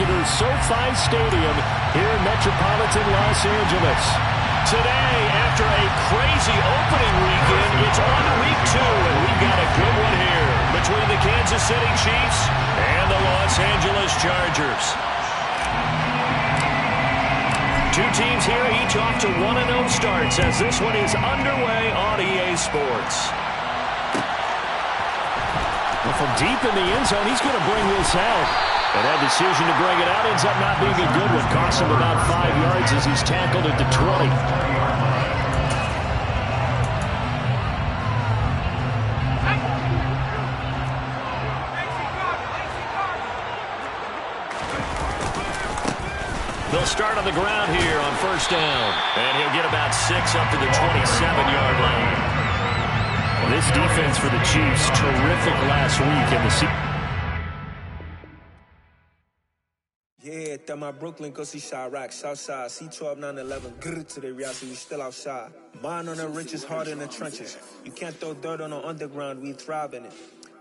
spectacular SoFi Stadium here in metropolitan Los Angeles. Today, after a crazy opening weekend, it's on to week 2, and we've got a good one here between the Kansas City Chiefs and the Los Angeles Chargers. Two teams here, each off to 1-0 starts as this one is underway on EA Sports. Well, from deep in the end zone, he's going to bring this out. And that decision to bring it out ends up not being a good one. Costs him about 5 yards as he's tackled at the 20. They'll start on the ground here on first down. And he'll get about 6 up to the 27-yard line. Well, this defense for the Chiefs, terrific last week in the season. Yeah, that my Brooklyn, go see Chirac, Southside, C12, 911, grrr to the reality, we still outside. Mine on the riches, hard in the trenches. You can't throw dirt on the underground, we thrive in it.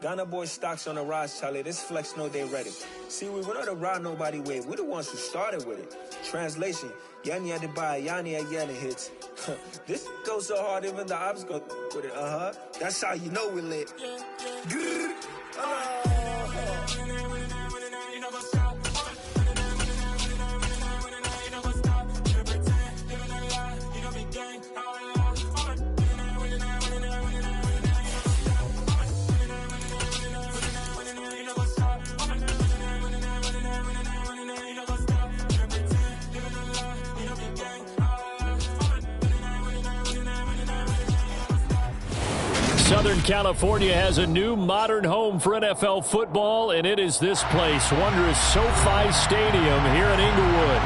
Ghana boys stocks on the rise, Charlie, this flex know they ready. See, we were not to ride nobody wave, we the ones who started with it. Translation, Yanni had to buy, Yanni had yelling hits. This goes so hard, even the ops go with it, That's how you know we lit. Grrr, Southern California has a new modern home for NFL football, and it is this place, wondrous SoFi Stadium here in Inglewood.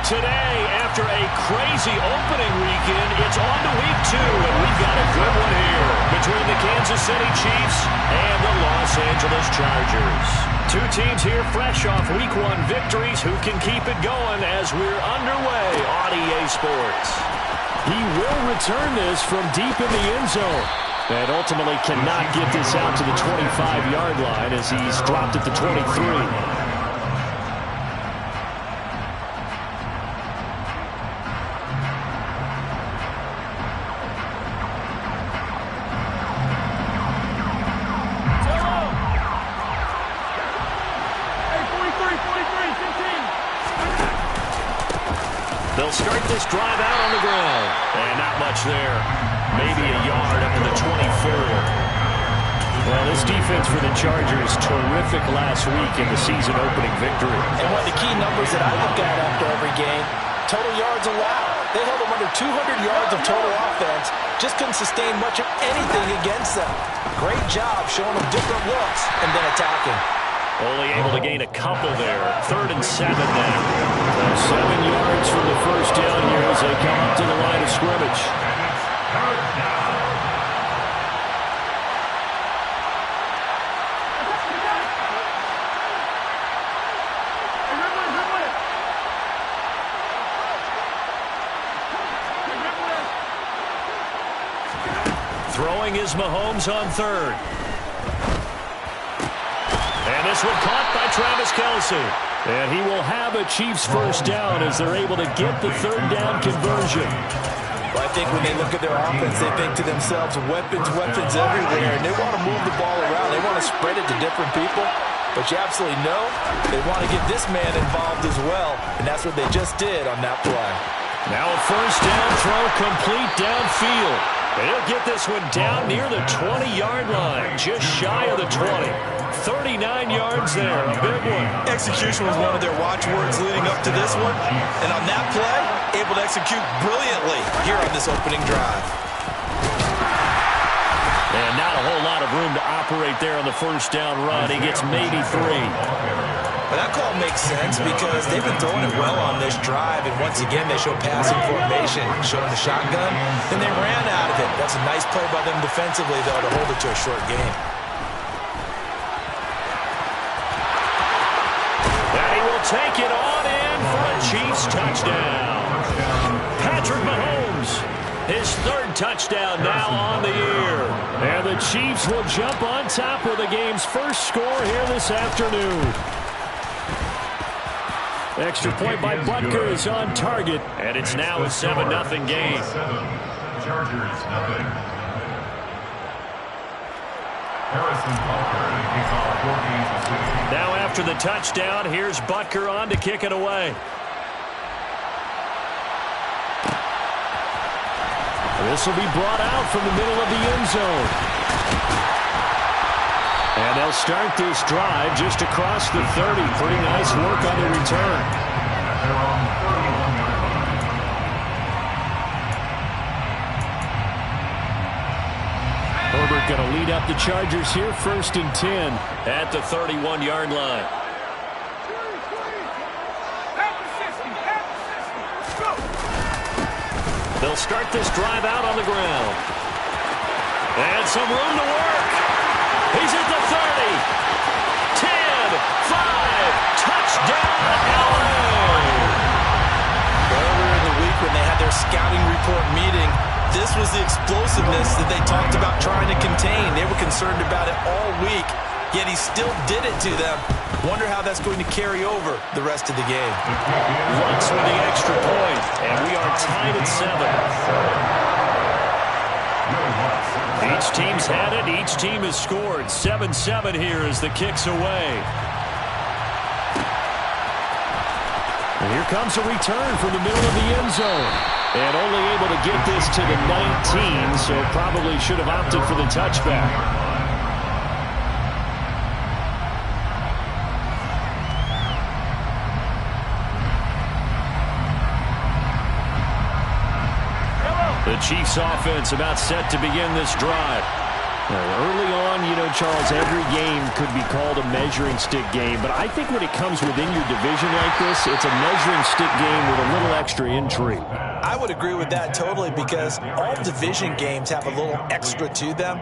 Today, after a crazy opening weekend, it's on to week 2, and we've got a good one here between the Kansas City Chiefs and the Los Angeles Chargers. Two teams here fresh off week 1 victories who can keep it going as we're underway on EA Sports. He will return this from deep in the end zone. And ultimately cannot get this out to the 25-yard line as he's dropped at the 23. They'll start this drive out on the ground. And not much there. Maybe a yard up to the 24. Well, this defense for the Chargers, terrific last week in the season opening victory. And one of the key numbers that I look at after every game, total yards allowed. They held them under 200 yards of total offense. Just couldn't sustain much of anything against them. Great job showing them different looks and then attacking. Only able to gain a couple there. 3rd and 7 now. 7 yards from the first down here as they come up to the line of scrimmage. Throwing is Mahomes on 3rd. And this one caught by Travis Kelce. And he will have a Chiefs first down as they're able to get the 3rd down conversion. Well, I think when they look at their offense, they think to themselves, weapons, weapons everywhere. And they want to move the ball around. They want to spread it to different people. But you absolutely know they want to get this man involved as well. And that's what they just did on that play. Now a first down throw complete downfield. They'll get this one down near the 20-yard line, just shy of the 20. 39 yards there, a big one. Execution was one of their watchwords leading up to this one. And on that play, able to execute brilliantly here on this opening drive. And not a whole lot of room to operate there on the first down run. He gets maybe 3. But that call makes sense because they've been throwing it well on this drive, and once again they show passing formation, showing the shotgun, and they ran out of it. That's a nice play by them defensively, though, to hold it to a short game. And he will take it on in for a Chiefs touchdown. Patrick Mahomes, his 3rd touchdown now on the year. And the Chiefs will jump on top with the game's first score here this afternoon. Extra point by Butker is on target. And it's now a 7-0 game. Chargers, nothing. Harrison Butker kicks off 4 games this season. Now after the touchdown, here's Butker on to kick it away. This will be brought out from the middle of the end zone. And they'll start this drive just across the 30. Pretty nice work on the return. They're on 31-yard line. Herbert going to lead up the Chargers here, 1st and 10. At the 31-yard line. They'll start this drive out on the ground. And some room to work. He's at the 30. 10, 5, touchdown, LA. Earlier in the week when they had their scouting report meeting, this was the explosiveness that they talked about trying to contain. They were concerned about it all week, yet he still did it to them. Wonder how that's going to carry over the rest of the game. Lutz with the extra point, and we are tied at 7. Each team's had it. Each team has scored. 7-7 here as the kick's away. And here comes a return from the middle of the end zone. And only able to get this to the 19, so probably should have opted for the touchback. The Chiefs offense about set to begin this drive. Early on, you know, Charles, every game could be called a measuring stick game. But I think when it comes within your division like this, it's a measuring stick game with a little extra intrigue. I would agree with that totally because all division games have a little extra to them.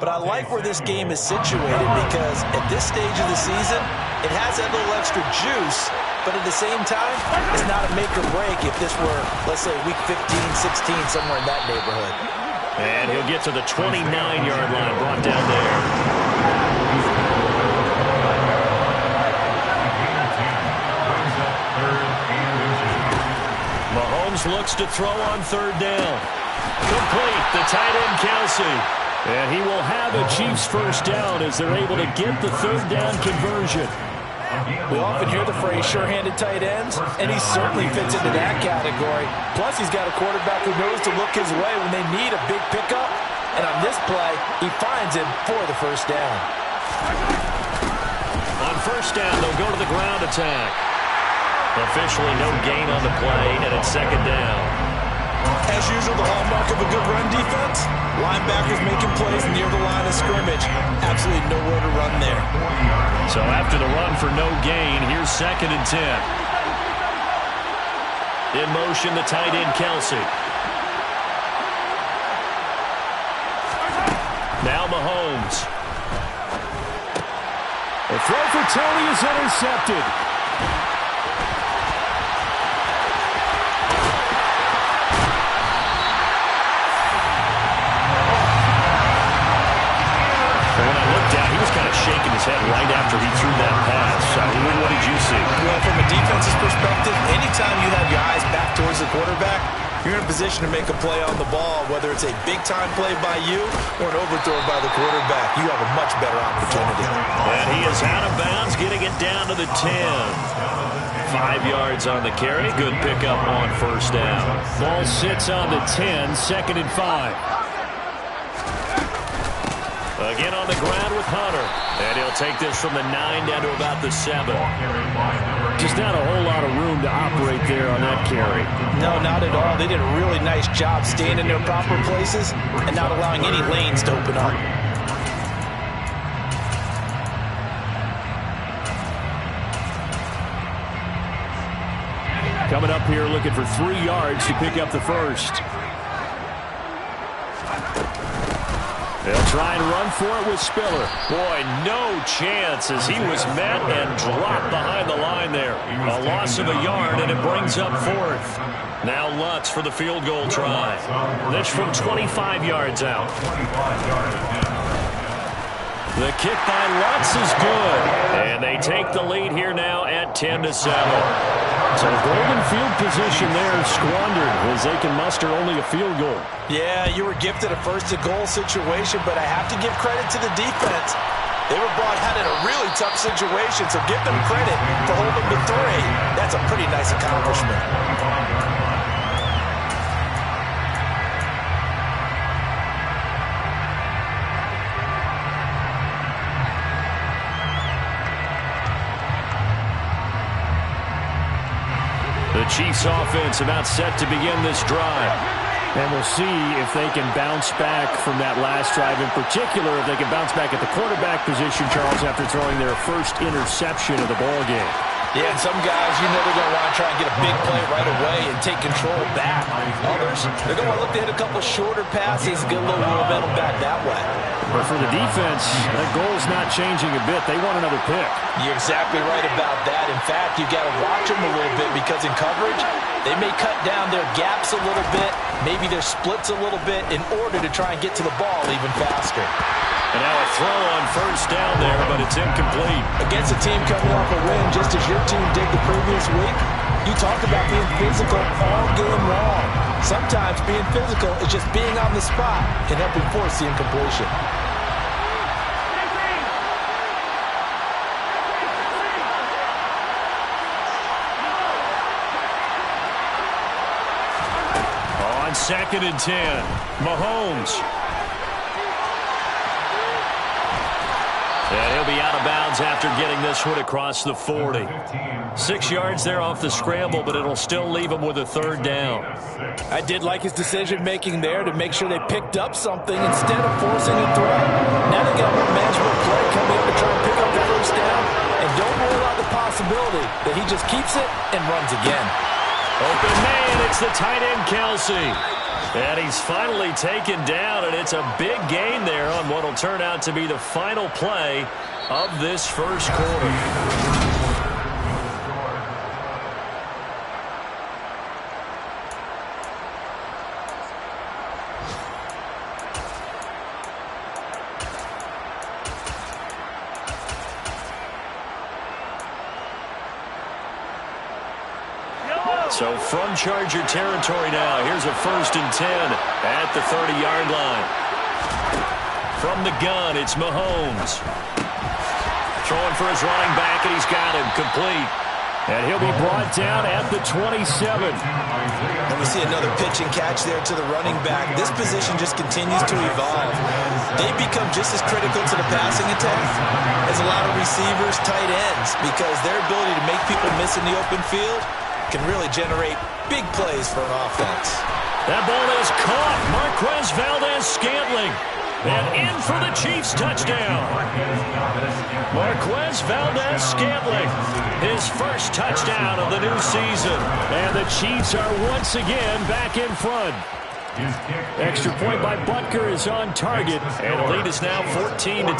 But I like where this game is situated because at this stage of the season, it has that little extra juice. But at the same time, it's not a make or break if this were, let's say, week 15, 16, somewhere in that neighborhood. And he'll get to the 29-yard line, brought down there. Mahomes looks to throw on 3rd down. Complete, the tight end Kelsey. And he will have a Chiefs 1st down as they're able to get the 3rd down conversion. We often hear the phrase sure-handed tight ends, and he certainly fits into that category. Plus, he's got a quarterback who knows to look his way when they need a big pickup. And on this play, he finds him for the 1st down. On 1st down, they'll go to the ground attack. Officially no gain on the play, and it's 2nd down. As usual, the hallmark of a good run defense, linebackers making plays near the line of scrimmage. Absolutely nowhere to run there. So after the run for no gain, here's 2nd and 10. In motion, the tight end Kelsey. Now Mahomes. The throw for Tony is intercepted. Shaking his head right after he threw that pass. What did you see? Well, from a defense's perspective, anytime you have your eyes back towards the quarterback, you're in a position to make a play on the ball, whether it's a big-time play by you or an overthrow by the quarterback. You have a much better opportunity. And he is out of bounds, getting it down to the 10. 5 yards on the carry. Good pickup on 1st down. Ball sits on the 10, 2nd and 5. Again on the ground with Hunter. And he'll take this from the 9 down to about the 7. Just not a whole lot of room to operate there on that carry. No, not at all. They did a really nice job staying in their proper places and not allowing any lanes to open up. Coming up here looking for 3 yards to pick up the 1st. They'll try and run for it with Spiller. Boy, no chance as he was met and dropped behind the line there. A loss of a yard, and it brings up 4th. Now Lutz for the field goal try. This from 25 yards out. The kick by Lutz is good. And they take the lead here now at 10-7. So golden field position there squandered as they can muster only a field goal. Yeah, you were gifted a first-and-goal situation, but I have to give credit to the defense. They were brought out in a really tough situation, so give them credit for holding to 3. That's a pretty nice accomplishment. The Chiefs offense about set to begin this drive. And we'll see if they can bounce back from that last drive. In particular, if they can bounce back at the quarterback position, Charles, after throwing their first interception of the ball game. Yeah, and some guys, you know they're going to want to try and get a big play right away and take control back. Others, they're going to look to hit a couple shorter passes, get a little momentum back that way. But for the defense, that goal's not changing a bit. They want another pick. You're exactly right about that. In fact, you've got to watch them a little bit because in coverage, they may cut down their gaps a little bit, maybe their splits a little bit in order to try and get to the ball even faster. And now a throw on first down there, but it's incomplete. Against a team coming off a win, just as your team did the previous week, you talk about being physical all game long. Sometimes being physical is just being on the spot and helping force the incompletion. On 2nd and 10, Mahomes. And he'll be out of bounds after getting this one across the 40. 6 yards there off the scramble, but it'll still leave him with a 3rd down. I did like his decision-making there to make sure they picked up something instead of forcing a throw. Now they got a more manageable play coming up to try and pick up the 1st down, and don't rule out the possibility that he just keeps it and runs again. Open man, it's the tight end, Kelsey. And he's finally taken down, and it's a big gain there on what will turn out to be the final play of this first quarter. So from Charger territory now, here's a 1st and 10 at the 30-yard line. From the gun, it's Mahomes. Throwing for his running back, and he's got him complete. And he'll be brought down at the 27. And we see another pitch and catch there to the running back. This position just continues to evolve. They become just as critical to the passing attack as a lot of receivers, tight ends, because their ability to make people miss in the open field can really generate big plays for an offense. That ball is caught. Marquez Valdez-Scantling. And in for the Chiefs touchdown. Marquez Valdez-Scantling, his first touchdown of the new season. And the Chiefs are once again back in front. Extra point by Butker is on target. And the lead is now 14-10.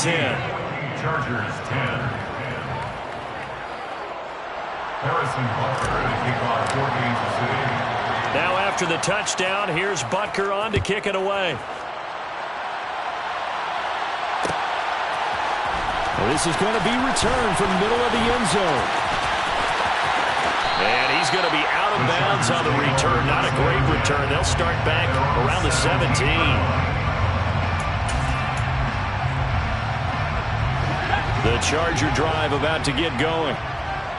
Chargers 10. Harrison Butker to kick off for Kansas City. Now after the touchdown, here's Butker on to kick it away. Well, this is going to be returned from the middle of the end zone. And he's going to be out of bounds on the return. Not a great return. They'll start back around the 17. The Charger drive about to get going.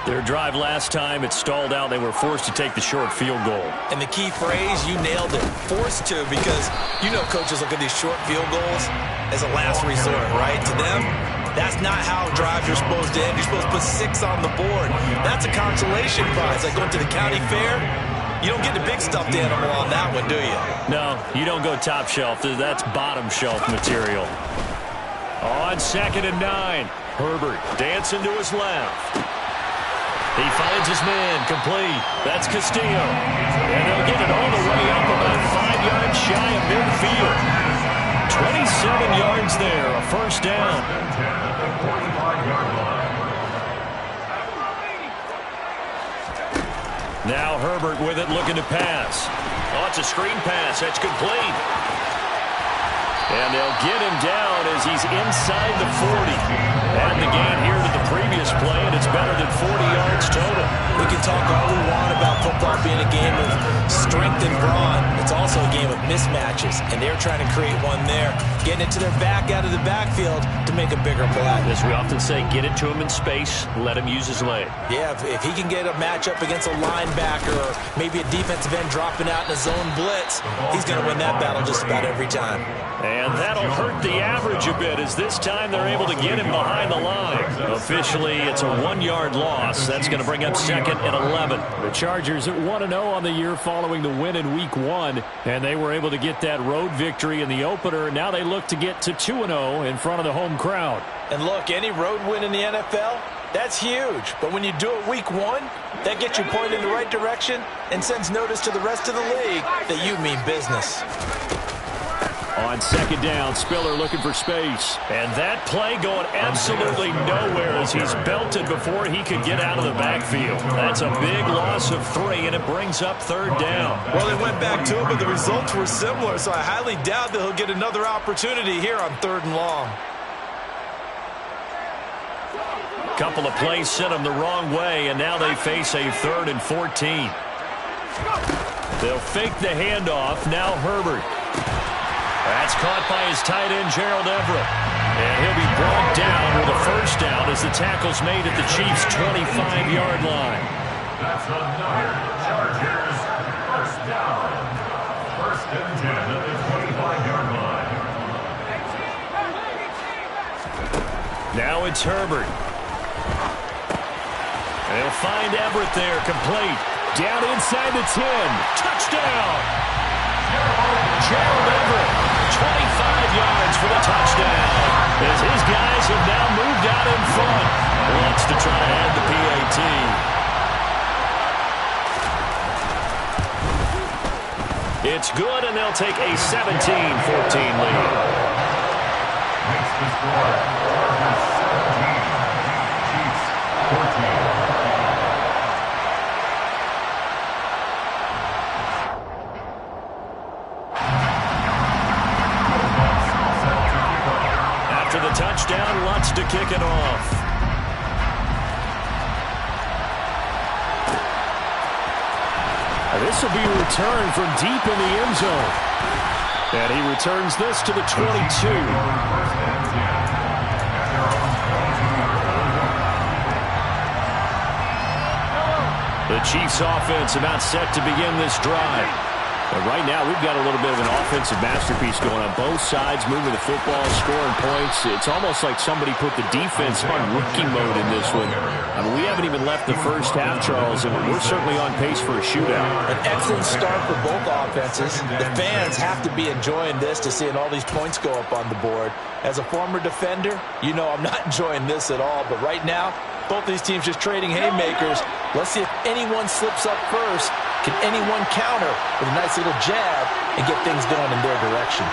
Their drive last time, it stalled out. They were forced to take the short field goal. And the key phrase, you nailed it, forced to, because you know coaches look at these short field goals as a last resort, right? To them, that's not how drives are supposed to end. You're supposed to put 6 on the board. That's a consolation prize. Like going to the county fair, you don't get the big stuffed animal on that one, do you? No, you don't go top shelf. That's bottom shelf material. On 2nd and 9, Herbert dancing to his left. He finds his man, complete. That's Castillo. And they'll get it all the way up about 5 yards shy of midfield. 27 yards there, a first down. Now Herbert with it, looking to pass. Oh, it's a screen pass. That's complete. And they'll get him down as he's inside the 40. And the gain here to the previous play, and it's better than 40 yards total. We can talk all we want about football being a game of strength and brawn. It's also a game of mismatches, and they're trying to create one there. Getting it to their back out of the backfield to make a bigger play. As we often say, get it to him in space, let him use his leg. Yeah, if he can get a matchup against a linebacker or maybe a defensive end dropping out in a zone blitz, he's going to win that battle just about every time. And that'll hurt the average a bit as this time they're able to get him behind the line. Officially, it's a 1-yard loss. That's going to bring up 2nd and 11. The Chargers at 1-0 on the year following the win in Week 1, and they were able to get that road victory in the opener. Now they look to get to 2-0 in front of the home crowd. And look, any road win in the NFL, that's huge. But when you do it Week 1, that gets you pointed in the right direction and sends notice to the rest of the league that you mean business. On 2nd down, Spiller looking for space. And that play going absolutely nowhere as he's belted before he could get out of the backfield. That's a big loss of 3, and it brings up 3rd down. Well, they went back to it, but the results were similar, so I highly doubt that he'll get another opportunity here on 3rd and long. Couple of plays sent them the wrong way, and now they face a 3rd and 14. They'll fake the handoff. Now Herbert. That's caught by his tight end, Gerald Everett. And he'll be brought down with a 1st down as the tackle's made at the Chiefs' 25-yard line. That's another Chargers 1st down. 1st and 10 at the 25-yard line. Now it's Herbert. They'll find Everett there, complete. Down inside the 10. Touchdown! Gerald Everett, 25 yards for the touchdown. As his guys have now moved out in front. Wants to try to add the PAT. It's good, and they'll take a 17-14 lead. Makes the score. Chargers 17. Chiefs 14. After the touchdown, Lutz to kick it off. This will be a return from deep in the end zone. And he returns this to the 22. The Chiefs offense about set to begin this drive. And right now, we've got a little bit of an offensive masterpiece going on both sides, moving the football, scoring points. It's almost like somebody put the defense on rookie mode in this one. I mean, we haven't even left the first half, Charles, and we're certainly on pace for a shootout. An excellent start for both offenses. The fans have to be enjoying this to seeing all these points go up on the board. As a former defender, you know I'm not enjoying this at all. But right now, both these teams just trading haymakers. Let's see if anyone slips up first. Can anyone counter with a nice little jab and get things going in their direction?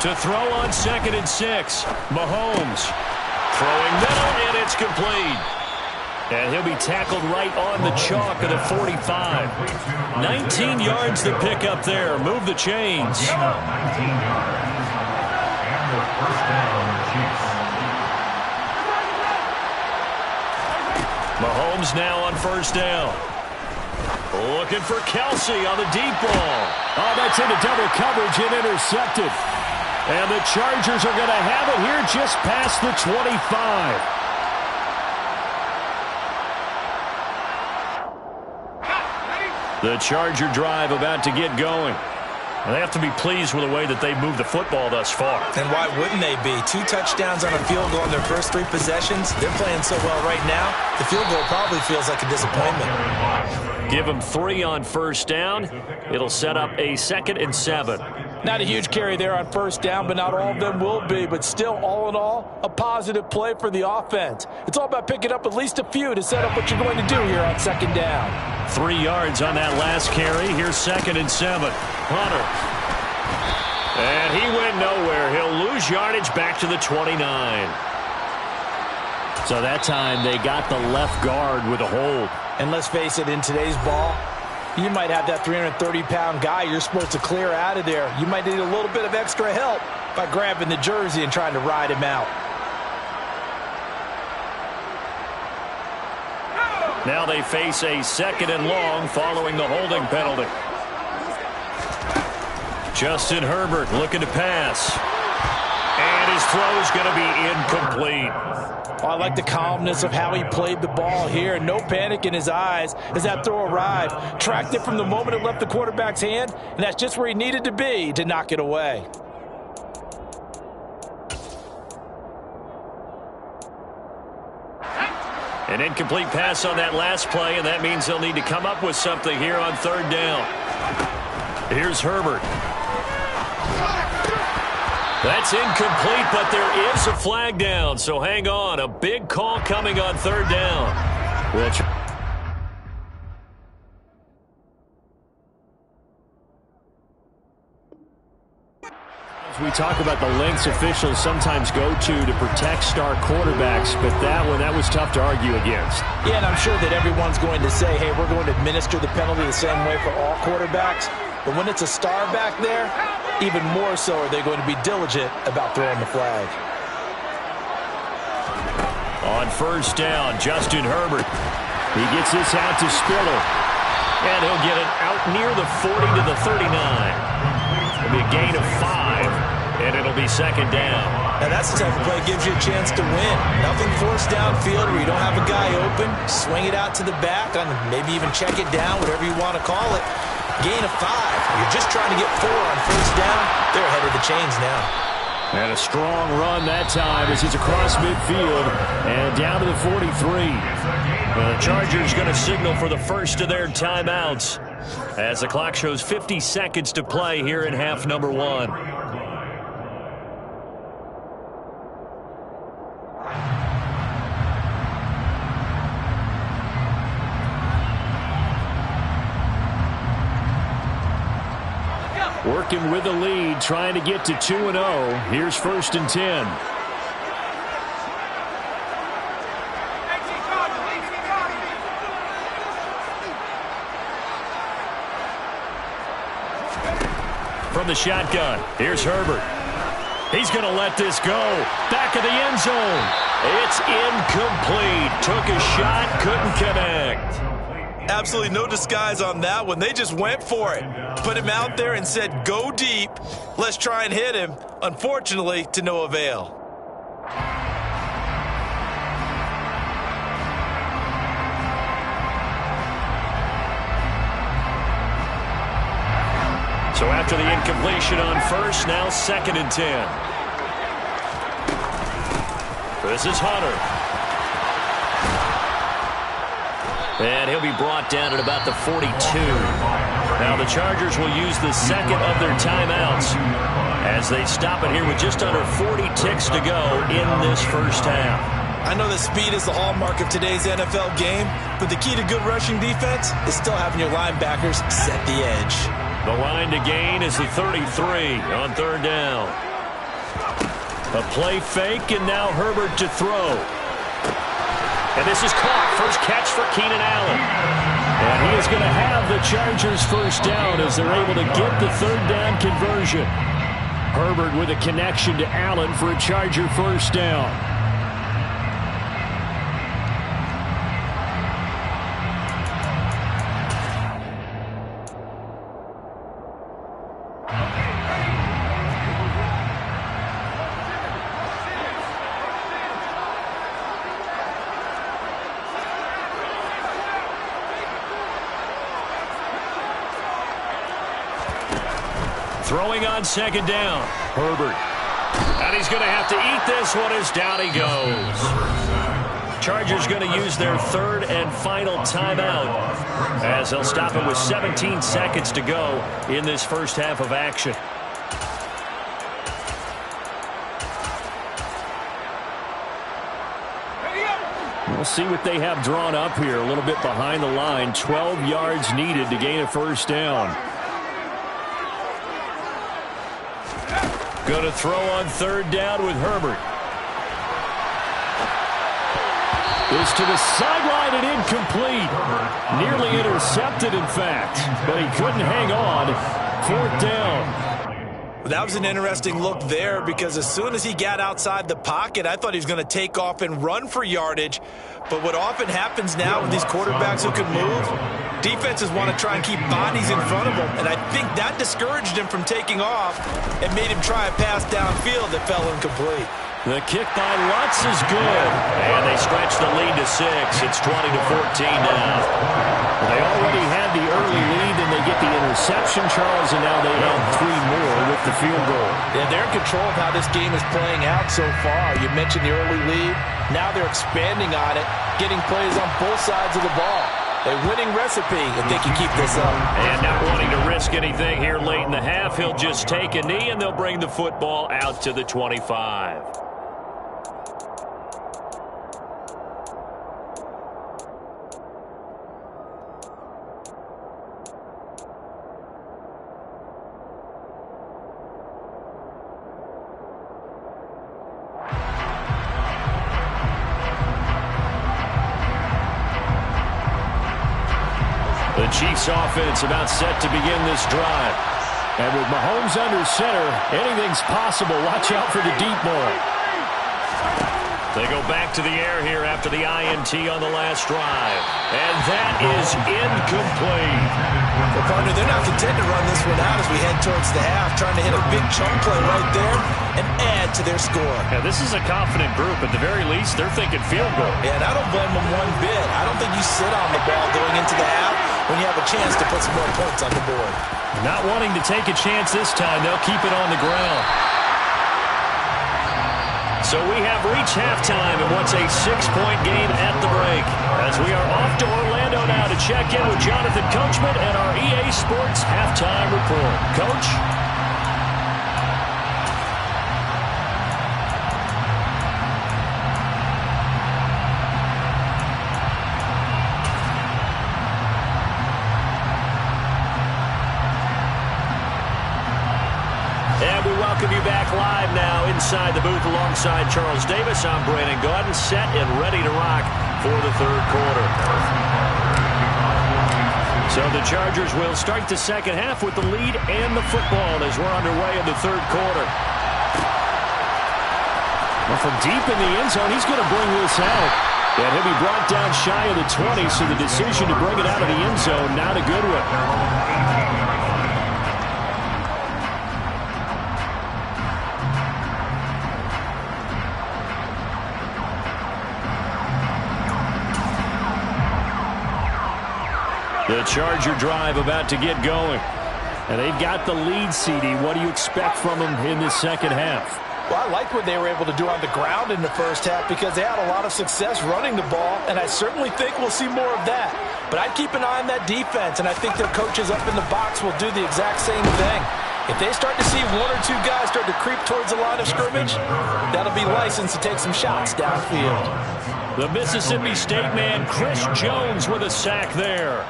To throw on 2nd and 6. Mahomes throwing middle, and it's complete. And he'll be tackled right on the chalk of the 45. 19 yards to pick up there. Move the chains. 19 yards. And the 1st down, Chiefs. Mahomes now on 1st down. Looking for Kelsey on the deep ball. Oh, that's into double coverage and intercepted. And the Chargers are going to have it here just past the 25. The Charger drive about to get going. And they have to be pleased with the way that they've moved the football thus far. And why wouldn't they be? 2 touchdowns on a field goal in their first 3 possessions. They're playing so well right now, the field goal probably feels like a disappointment. Give them 3 on 1st down. It'll set up a 2nd and 7. Not a huge carry there on 1st down, but not all of them will be. But still, all in all, a positive play for the offense. It's all about picking up at least a few to set up what you're going to do here on 2nd down. 3 yards on that last carry. Here's 2nd and 7. Hunter. And he went nowhere. He'll lose yardage back to the 29. So that time they got the left guard with a hold. And let's face it, in today's ball, You might have that 330-pound guy you're supposed to clear out of there. You might need a little bit of extra help by grabbing the jersey and trying to ride him out. Now they face a 2nd and long following the holding penalty. Justin Herbert looking to pass. And his throw is going to be incomplete. Oh, I like the calmness of how he played the ball here. No panic in his eyes as that throw arrived. Tracked it from the moment it left the quarterback's hand, and that's just where he needed to be to knock it away. An incomplete pass on that last play, and that means they'll need to come up with something here on 3rd down. Here's Herbert. That's incomplete, but there is a flag down, so hang on. A big call coming on 3rd down. We talk about the lengths officials sometimes go to protect star quarterbacks, but that was tough to argue against. Yeah, and I'm sure that everyone's going to say, hey, we're going to administer the penalty the same way for all quarterbacks. But when it's a star back there, even more so are they going to be diligent about throwing the flag. On 1st down, Justin Herbert. He gets this out to Spiller. And he'll get it out near the 40 to the 39. It'll be a gain of 5, and it'll be 2nd down. Now that's the type of play that gives you a chance to win. Nothing forced downfield where you don't have a guy open. Swing it out to the back, and maybe even check it down, whatever you want to call it. Gain of 5. You're just trying to get 4 on 1st down. They're ahead of the chains now. And a strong run that time as he's across midfield and down to the 43. The Chargers going to signal for the first of their timeouts as the clock shows 50 seconds to play here in half number 1. Working with the lead, trying to get to 2-0. Here's 1st and 10. From the shotgun, here's Herbert. He's going to let this go. Back of the end zone. It's incomplete. Took a shot, couldn't connect. Absolutely no disguise on that one. They just went for it. Put him out there and said, go deep. Let's try and hit him. Unfortunately, to no avail. So after the incompletion on 1st, now 2nd and 10. This is Hunter. And he'll be brought down at about the 42. Now the Chargers will use the 2nd of their timeouts as they stop it here with just under 40 ticks to go in this 1st half. I know that speed is the hallmark of today's NFL game, but the key to good rushing defense is still having your linebackers set the edge. The line to gain is the 33 on 3rd down. A play fake, and now Herbert to throw. And this is caught. First catch for Keenan Allen. And he is going to have the Chargers 1st down as they're able to get the 3rd down conversion. Herbert with a connection to Allen for a Charger 1st down. Throwing on 2nd down. Herbert. And he's going to have to eat this one as down he goes. Chargers going to use their 3rd and final timeout as they'll stop it with 17 seconds to go in this 1st half of action. We'll see what they have drawn up here. A little bit behind the line. 12 yards needed to gain a 1st down. Going to throw on 3rd down with Herbert. is to the sideline and incomplete. Nearly intercepted, in fact, but he couldn't hang on. 4th down. That was an interesting look there because as soon as he got outside the pocket, I thought he was going to take off and run for yardage. But what often happens now with these quarterbacks who can move, defenses want to try and keep bodies in front of them. And I think that discouraged him from taking off and made him try a pass downfield that fell incomplete. The kick by Lutz is good. And they stretch the lead to 6. It's 20-14 now. They already had the early lead, and they get the interception, Charles, and now they add 3 more with the field goal. Yeah, they're in control of how this game is playing out so far. You mentioned the early lead. Now they're expanding on it, getting plays on both sides of the ball. A winning recipe if they can keep this up. And not wanting to risk anything here late in the half, he'll just take a knee, and they'll bring the football out to the 25. The Chiefs offense about set to begin this drive. And with Mahomes under center, anything's possible. Watch out for the deep ball. They go back to the air here after the INT on the last drive. And that is incomplete. Well, partner, they're not content to run this one out as we head towards the half, trying to hit a big chunk play right there and add to their score. Yeah, this is a confident group. At the very least, they're thinking field goal. Yeah, and I don't blame them one bit. I don't think you sit on the ball going into the half when you have a chance to put some more points on the board. Not wanting to take a chance this time, they'll keep it on the ground. So we have reached halftime in what's a 6-point game at the break. As we are off to Orlando now to check in with Jonathan Coachman and our EA Sports Halftime Report. Coach? Welcome you back live now inside the booth alongside Charles Davis. I'm Brandon Gaudin, set and ready to rock for the third quarter. So the Chargers will start the second half with the lead and the football as we're underway in the third quarter. Well, from deep in the end zone, he's going to bring this out. And he'll be brought down shy of the 20, so the decision to bring it out of the end zone, not a good one. The Charger drive about to get going. And they've got the lead, CD. What do you expect from them in this second half? Well, I like what they were able to do on the ground in the first half because they had a lot of success running the ball, and I certainly think we'll see more of that. But I'd keep an eye on that defense, and I think their coaches up in the box will do the exact same thing. If they start to see one or two guys start to creep towards the line of scrimmage, that'll be licensed to take some shots downfield. The Mississippi State man, Chris Jones, with a sack there.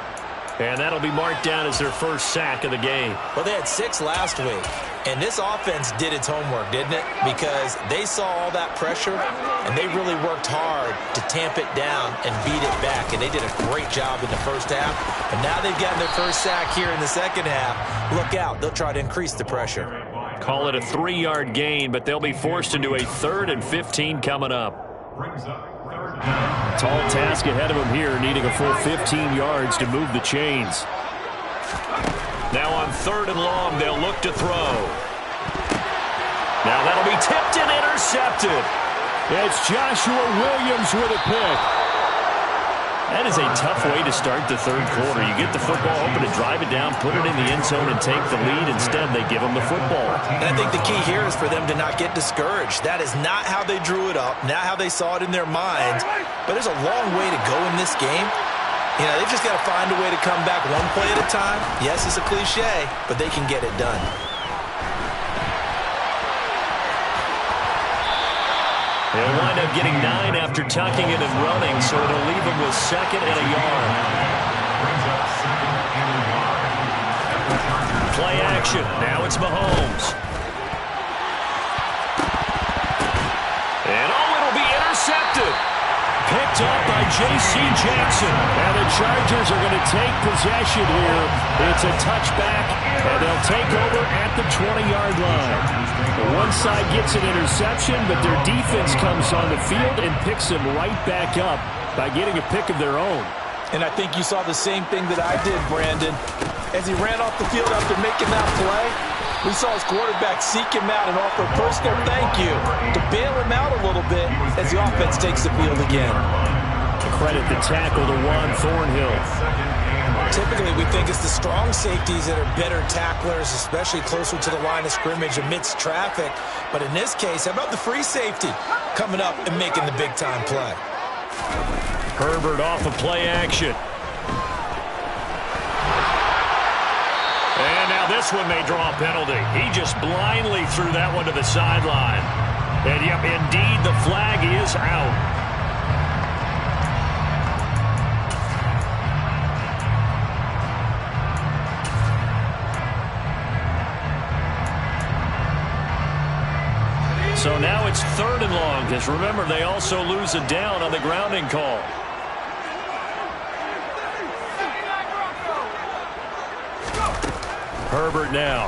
And that'll be marked down as their first sack of the game. Well, they had 6 last week, and this offense did its homework, didn't it? Because they saw all that pressure, and they really worked hard to tamp it down and beat it back. And they did a great job in the first half. And now they've gotten their first sack here in the second half. Look out. They'll try to increase the pressure. Call it a 3-yard gain, but they'll be forced into a 3rd and 15 coming up. Tall task ahead of him here, needing a full 15 yards to move the chains. Now on 3rd and long, they'll look to throw. Now that'll be tipped and intercepted. It's Joshua Williams with a pick. That is a tough way to start the third quarter. You get the football, hoping to drive it down, put it in the end zone, and take the lead. Instead, they give them the football. And I think the key here is for them to not get discouraged. That is not how they drew it up, not how they saw it in their minds. But there's a long way to go in this game. You know, they've just got to find a way to come back one play at a time. Yes, it's a cliche, but they can get it done. They'll wind up getting 9 after tucking it and running, so it'll leave them with 2nd and a yard. Play action. Now it's Mahomes. And it'll be intercepted. picked up by J.C. Jackson. And the Chargers are going to take possession here. It's a touchback, and they'll take over at the 20-yard line. One side gets an interception, but their defense comes on the field and picks them right back up by getting a pick of their own. And I think you saw the same thing that I did, Brandon. As he ran off the field after making that play, we saw his quarterback seek him out and offer a personal thank you to bail him out a little bit as the offense takes the field again. Credit the tackle to Juan Thornhill. Typically, we think it's the strong safeties that are better tacklers, especially closer to the line of scrimmage amidst traffic. But in this case, how about the free safety coming up and making the big-time play? Herbert off of play action. And now this one may draw a penalty. He just blindly threw that one to the sideline. And, yep, indeed, the flag is out. So now it's 3rd and long, because remember, they also lose a down on the grounding call. Herbert now.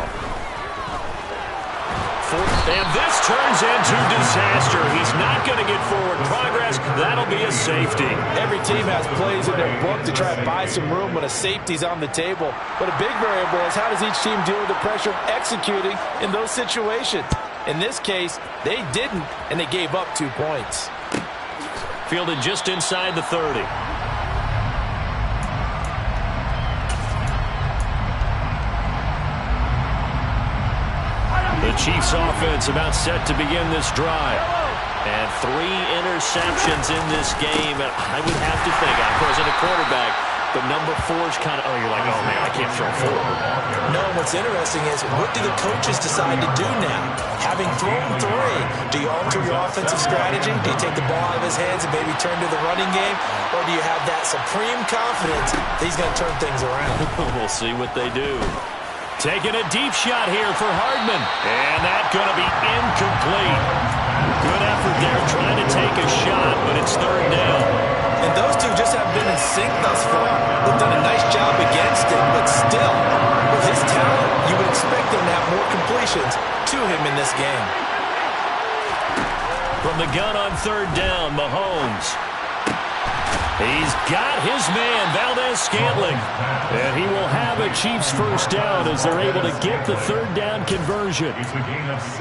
And this turns into disaster. He's not going to get forward progress. That'll be a safety. Every team has plays in their book to try to buy some room when a safety's on the table. But a big variable is how does each team deal with the pressure of executing in those situations. In this case, they didn't, and they gave up 2 points. Fielded just inside the 30. The Chiefs offense about set to begin this drive. And 3 interceptions in this game. And I would have to think, I wasn't a quarterback, but number 4 is kind of, oh, you're like, oh, man, I can't throw 4. No, what's interesting is what do the coaches decide to do now? Having thrown 3, do you alter your offensive strategy? Do you take the ball out of his hands and maybe turn to the running game? Or do you have that supreme confidence that he's going to turn things around? We'll see what they do. Taking a deep shot here for Hardman. And that's going to be incomplete. Good effort there trying to take a shot, but it's 3rd down. And those two just haven't been in sync thus far. They've done a nice job against him, but still, with his talent, you would expect them to have more completions to him in this game. From the gun on 3rd down, Mahomes. He's got his man, Valdez-Scantling. And he will have a Chiefs first down as they're able to get the 3rd down conversion.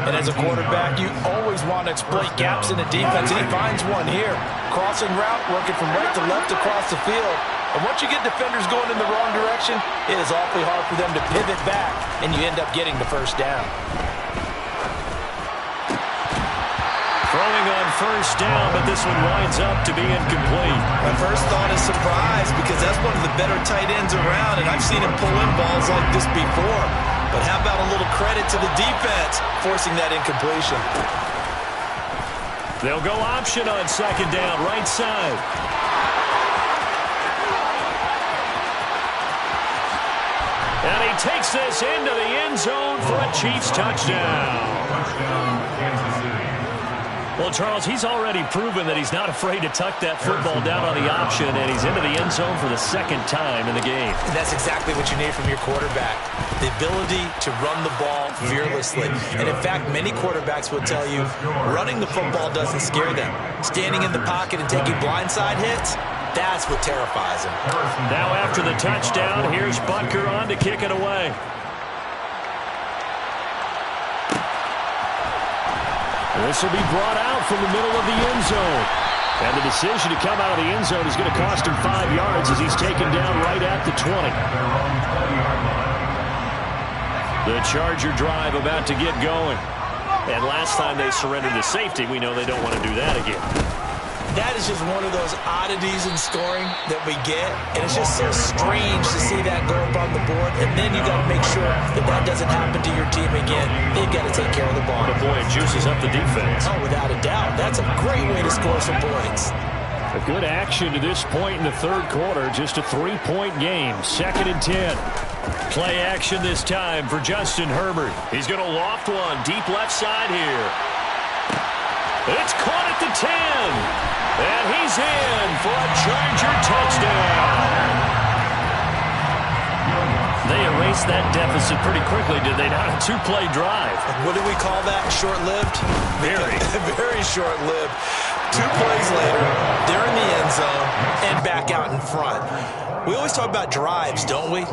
And as a quarterback, you always want to exploit gaps in the defense, and he finds one here. Crossing route, working from right to left across the field. And once you get defenders going in the wrong direction, it is awfully hard for them to pivot back, and you end up getting the first down. Throwing on 1st down, but this one winds up to be incomplete. My first thought is surprise because that's one of the better tight ends around, and I've seen him pull in balls like this before. But how about a little credit to the defense forcing that incompletion? They'll go option on 2nd down, right side. And he takes this into the end zone for a Chiefs touchdown. Well, Charles, he's already proven that he's not afraid to tuck that football down on the option, and he's into the end zone for the 2nd time in the game. And that's exactly what you need from your quarterback, the ability to run the ball fearlessly. And, in fact, many quarterbacks will tell you running the football doesn't scare them. Standing in the pocket and taking blindside hits, that's what terrifies them. Now after the touchdown, here's Butker on to kick it away. This will be brought out from the middle of the end zone. And the decision to come out of the end zone is going to cost him 5 yards as he's taken down right at the 20. The Charger drive about to get going. And last time they surrendered to safety, we know they don't want to do that again. That is just one of those oddities in scoring that we get, and it's just so strange to see that go up on the board, and then you got to make sure that that doesn't happen to your team again. They've got to take care of the ball. But boy, it juices up the defense. Oh, without a doubt. That's a great way to score some points. A good action to this point in the 3rd quarter. Just a 3-point game. 2nd and 10. Play action this time for Justin Herbert. He's going to loft one deep left side here. It's caught at the 10. And he's is in for a Charger touchdown. They erased that deficit pretty quickly, did they not? A two-play drive. What do we call that? Short-lived? Very. Very short-lived. 2 plays later, they're in the end zone and back out in front. We always talk about drives, don't we?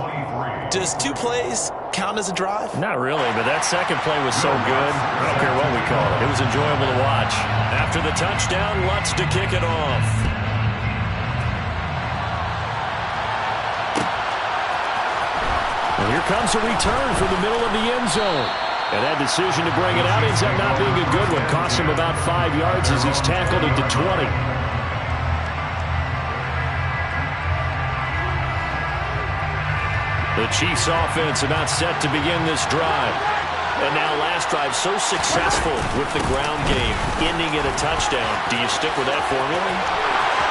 Does 2 plays count as a drive? Not really, but that second play was so good. I don't care what we call it. It was enjoyable to watch. After the touchdown, Lutz to kick it off. And here comes a return from the middle of the end zone. And that decision to bring it out ends up not being a good one. Costs him about 5 yards as he's tackled at the 20. The Chiefs offense about set to begin this drive. And now last drive so successful with the ground game, ending in a touchdown. Do you stick with that formula?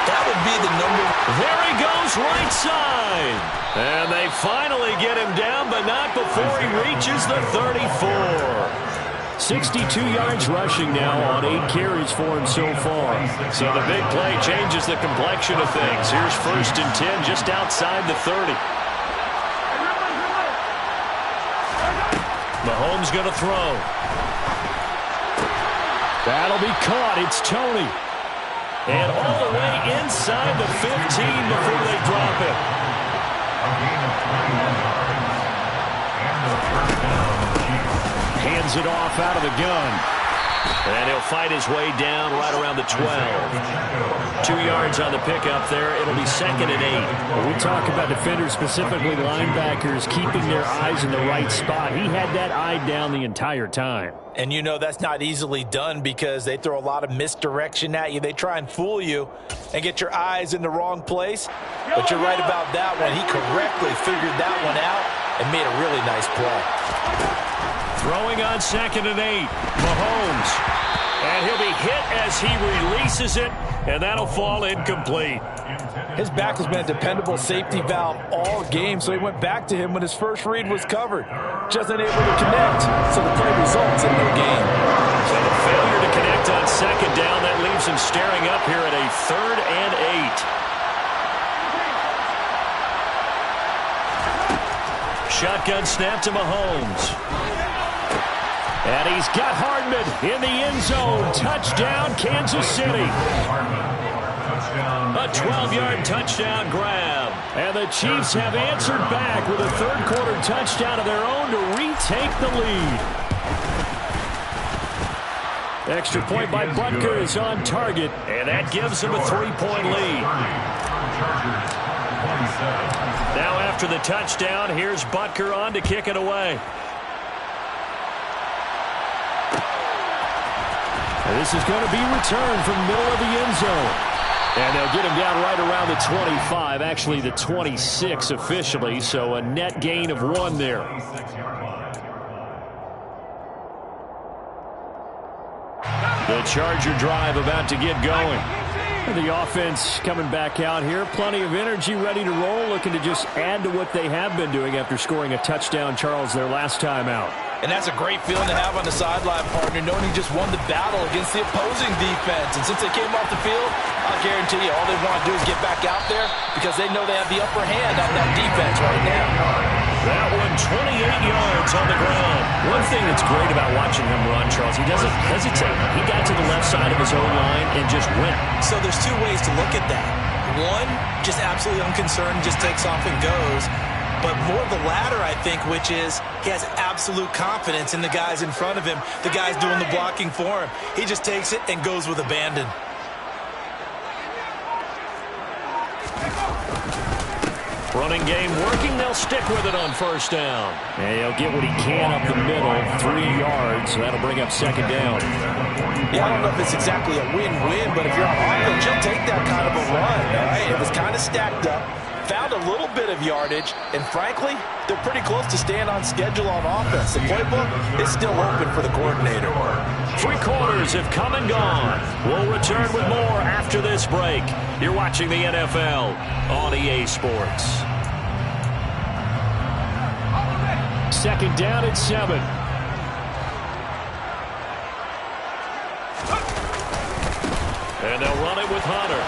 That would be the number. There he goes, right side. And they finally get him down, but not before he reaches the 34. 62 yards rushing now on 8 carries for him so far. So the big play changes the complexion of things. Here's 1st and 10 just outside the 30. Mahomes going to throw. That'll be caught. It's Tony. And all the way inside the 15 before they drop it. Hands it off out of the gun. And he'll fight his way down right around the 12. 2 yards on the pickup there. It'll be 2nd and 8. When we talk about defenders, specifically linebackers, keeping their eyes in the right spot. He had that eye down the entire time. And you know that's not easily done because they throw a lot of misdirection at you. They try and fool you and get your eyes in the wrong place. But you're right about that one. He correctly figured that one out and made a really nice play. Throwing on 2nd and 8. Mahomes. And he'll be hit as he releases it, and that'll fall incomplete. His back has been a dependable safety valve all game, so he went back to him when his first read was covered. Just unable to connect, so the play results in no gain. So the failure to connect on 2nd down, that leaves him staring up here at a 3rd and 8. Shotgun snap to Mahomes. And he's got Hardman in the end zone. Touchdown, Kansas City. A 12-yard touchdown grab. And the Chiefs have answered back with a third-quarter touchdown of their own to retake the lead. Extra point by Butker is on target, and that gives him a 3-point lead. Now after the touchdown, here's Butker on to kick it away. This is going to be returned from the middle of the end zone. And they'll get him down right around the 25, actually the 26 officially, so a net gain of 1 there. The Charger drive about to get going. The offense coming back out here. Plenty of energy, ready to roll, looking to just add to what they have been doing after scoring a touchdown, Charles, their last time out. And that's a great feeling to have on the sideline, partner, knowing he just won the battle against the opposing defense. And since they came off the field, I'll guarantee you all they want to do is get back out there because they know they have the upper hand on that defense right now. That one, 28 yards on the ground. One thing that's great about watching him run, Charles, he doesn't hesitate. He got to the left side of his own line and just went. So there's 2 ways to look at that. One, just absolutely unconcerned, just takes off and goes. But more of the latter, I think, which is he has absolute confidence in the guys in front of him, the guys doing the blocking for him. He just takes it and goes with abandon. Running game working. They'll stick with it on 1st down. And he'll get what he can up the middle, 3 yards. So that'll bring up 2nd down. Yeah, I don't know if it's exactly a win-win, but if you're on offense, you'll take that kind of a run, all right? It was kind of stacked up. Found a little bit of yardage, and frankly, they're pretty close to staying on schedule on offense. The playbook is still open for the coordinator. 3 quarters have come and gone. We'll return with more after this break. You're watching the NFL on EA Sports. 2nd down at 7. And they'll run it with Hunter.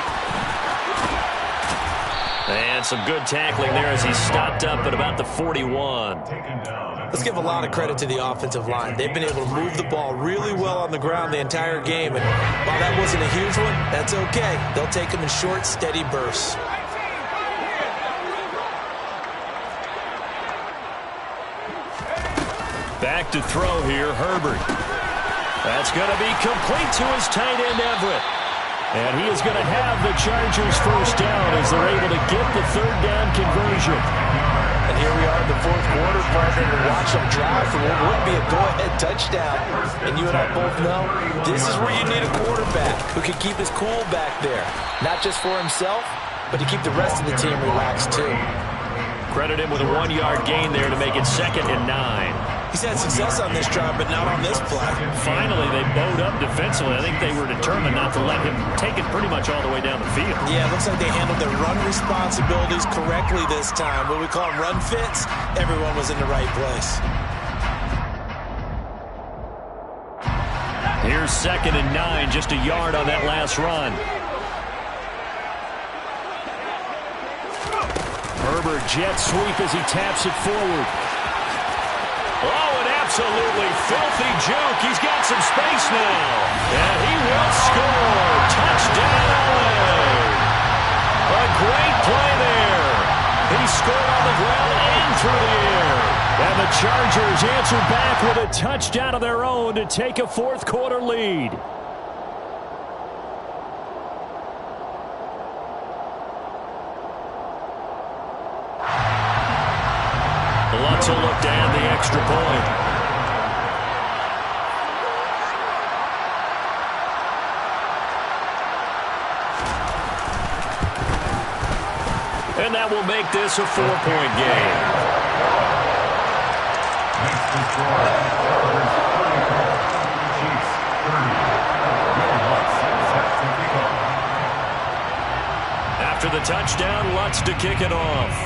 And some good tackling there as he stopped up at about the 41. Let's give a lot of credit to the offensive line. They've been able to move the ball really well on the ground the entire game. And while that wasn't a huge one, that's okay. They'll take them in short, steady bursts. Back to throw here, Herbert. That's going to be complete to his tight end, Everett. And he is going to have the Chargers first down as they're able to get the third down conversion. And here we are in the fourth quarter, partner, to watch them drive for what would be a go-ahead touchdown. And you and I both know this is where you need a quarterback who can keep his cool back there. Not just for himself, but to keep the rest of the team relaxed too. Credit him with a 1-yard gain there to make it 2nd and 9. He's had success on this drive, but not on this play. Finally, they bowed up defensively. I think they were determined not to let him take it pretty much all the way down the field. Yeah, it looks like they handled their run responsibilities correctly this time. What we call them run fits, everyone was in the right place. Here's 2nd and 9, just a yard on that last run. Herbert jet sweep as he taps it forward. Oh, an absolutely filthy juke. He's got some space now. And he will score. Touchdown, LA. A great play there. He scored on the ground and through the air. And the Chargers answer back with a touchdown of their own to take a fourth quarter lead. Lutz will look to add the extra point. And that will make this a 4-point game. Next to score, Chargers 35, Chiefs 30. Lutz set to kick off. After the touchdown, Lutz to kick it off.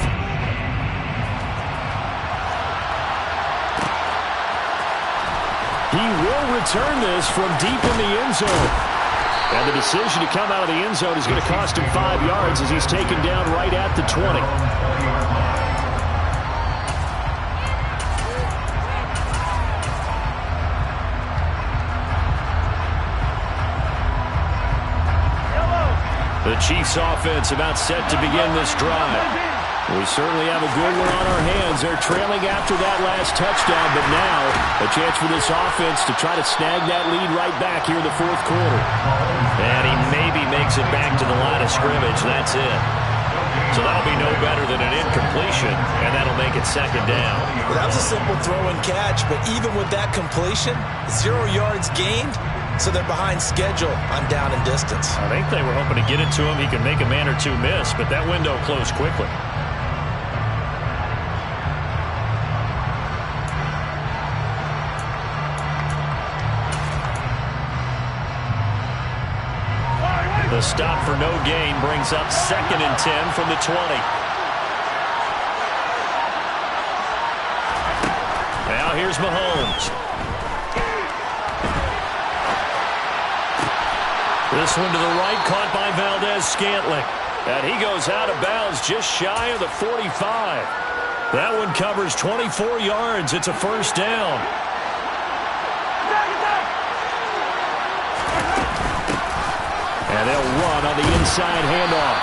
He will return this from deep in the end zone. And the decision to come out of the end zone is going to cost him 5 yards as he's taken down right at the 20. The Chiefs offense about set to begin this drive. We certainly have a good one on our hands. They're trailing after that last touchdown, but now a chance for this offense to try to snag that lead right back here in the fourth quarter. And he maybe makes it back to the line of scrimmage. That's it. So that'll be no better than an incompletion, and that'll make it 2nd down. Well, that was a simple throw and catch, but even with that completion, 0 yards gained, so they're behind schedule on down and distance. I think they were hoping to get it to him. He could make a man or two miss, but that window closed quickly. The stop for no gain brings up 2nd and 10 from the 20. Now here's Mahomes. This one to the right, caught by Valdez-Scantling. And he goes out of bounds just shy of the 45. That one covers 24 yards. It's a first down. And they'll run on the inside handoff.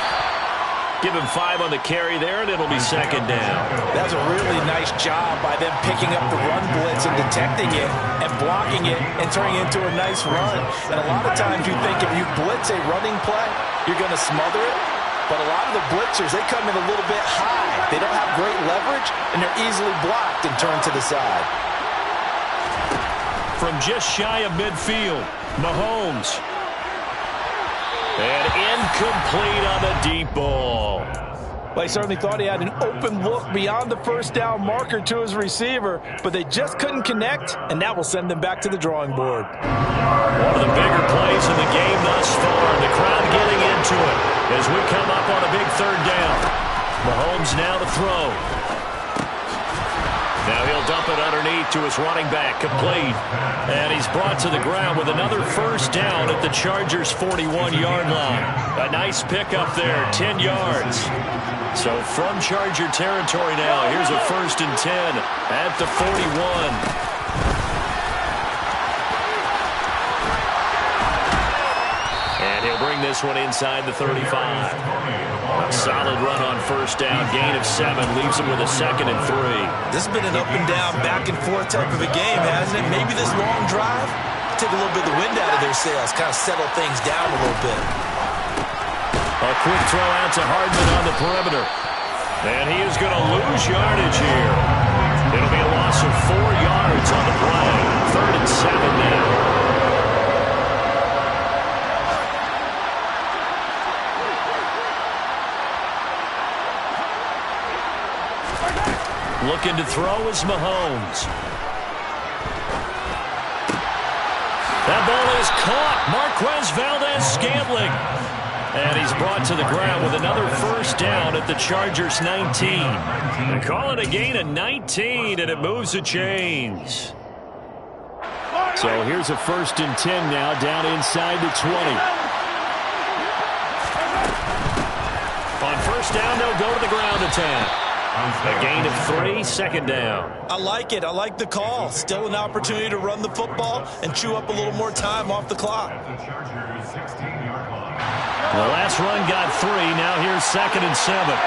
Give him 5 on the carry there, and it'll be 2nd down. That's a really nice job by them picking up the run blitz and detecting it and blocking it and turning it into a nice run. And a lot of times you think if you blitz a running play, you're going to smother it. But a lot of the blitzers, they come in a little bit high. They don't have great leverage, and they're easily blocked and turned to the side. From just shy of midfield, Mahomes. And incomplete on the deep ball. Well, he certainly thought he had an open look beyond the first down marker to his receiver, but they just couldn't connect, and that will send them back to the drawing board. One of the bigger plays in the game thus far. The crowd getting into it as we come up on a big 3rd down. Mahomes now to throw. Now he'll dump it underneath to his running back, complete. And he's brought to the ground with another first down at the Chargers' 41-yard line. A nice pickup there, 10 yards. So from Charger territory now, here's a 1st and 10 at the 41. And he'll bring this one inside the 35. A solid run on 1st down, gain of 7, leaves him with a 2nd and 3. This has been an up and down, back and forth type of a game, hasn't it? Maybe this long drive take a little bit of the wind out of their sails, kind of settle things down a little bit. A quick throw out to Hardman on the perimeter. And he is going to lose yardage here. It'll be a loss of 4 yards on the play. 3rd and 7 now. Looking to throw is Mahomes. That ball is caught. Marquez Valdez-Scantling. And he's brought to the ground with another 1st down at the Chargers' 19. They call it a gain of 19, and it moves the chains. So here's a 1st and 10 now, down inside the 20. On 1st down, they'll go to the ground attack. A gain of 3, 2nd down. I like it. I like the call. Still an opportunity to run the football and chew up a little more time off the clock. The last run got 3. Now here's 2nd and 7.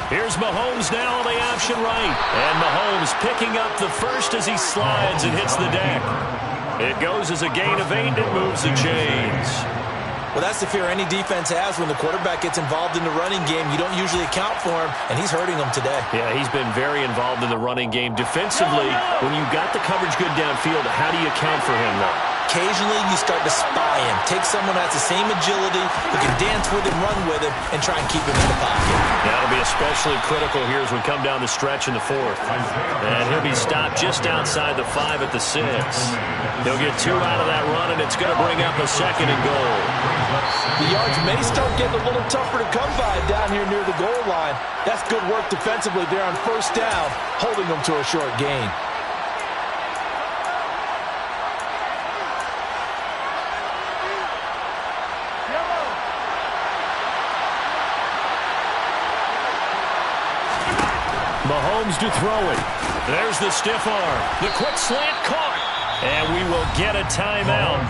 Here's Mahomes now on the option right. And Mahomes picking up the 1st as he slides and hits the deck. It goes as a gain of 8 and moves the chains. Well, that's the fear any defense has when the quarterback gets involved in the running game. You don't usually account for him, and he's hurting them today. Yeah, he's been very involved in the running game. Defensively, when you got the coverage good downfield, how do you account for him, though? Occasionally, you start to spy him. Take someone that has the same agility, who can dance with him, run with him, and try and keep him in the pocket. That'll be especially critical here as we come down the stretch in the 4th. And he'll be stopped just outside the 5 at the 6. He'll get 2 out of that run, and it's going to bring up a 2nd and goal. The yards may start getting a little tougher to come by down here near the goal line. That's good work defensively there on 1st down, holding them to a short gain. Mahomes to throw it. There's the stiff arm. The quick slant caught. And we will get a timeout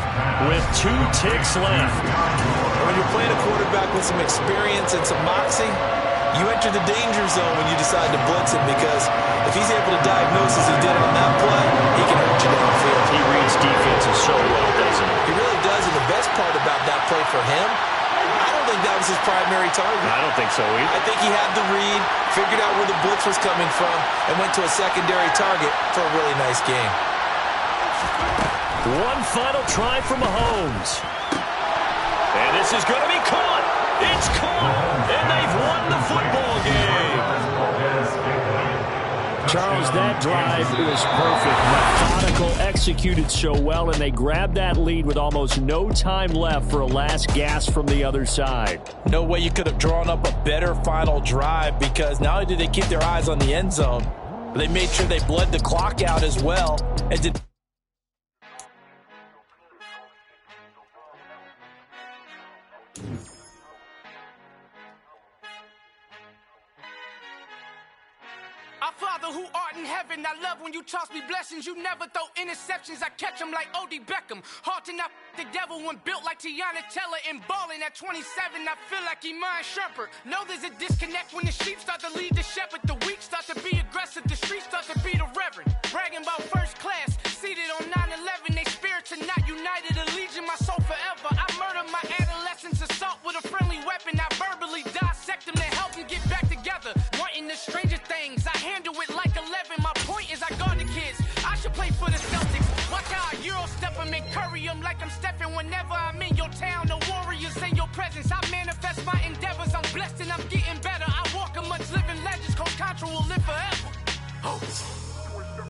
with 2 ticks left. When you're playing a quarterback with some experience and some moxie, you enter the danger zone when you decide to blitz him, because if he's able to diagnose as he did on that play, he can hurt you downfield. He reads defenses so well, doesn't he? He really does, and the best part about that play for him, I don't think that was his primary target. I don't think so either. I think he had the read, figured out where the blitz was coming from, and went to a secondary target for a really nice game. One final try from Mahomes. And this is going to be caught. It's caught. And they've won the football game. Charles, that drive was perfect. Methodical, executed so well, and they grabbed that lead with almost no time left for a last gasp from the other side. No way you could have drawn up a better final drive, because not only did they keep their eyes on the end zone, but they made sure they bled the clock out as well and did. Our Father who art in heaven, I love when you toss me blessings. You never throw interceptions, I catch them like O.D. Beckham. Hard to not the devil when built like Tiana Teller. And balling at 27, I feel like Iman Shumpert. Know there's a disconnect when the sheep start to lead the shepherd. The weak start to be aggressive, the streets start to be the reverend. Bragging about first class, seated on 9/11. They spirits are not united, a legion, my soul forever. I murder my adolescence, assault with a friendly weapon. I verbally dissect them to help them get back together. Wanting the stranger things, I handle it like 11. My point is I guard the kids. I should play for the Celtics. Watch how I Euro step them and curry them like I'm stepping whenever I'm in your town. The Warriors in your presence. I manifest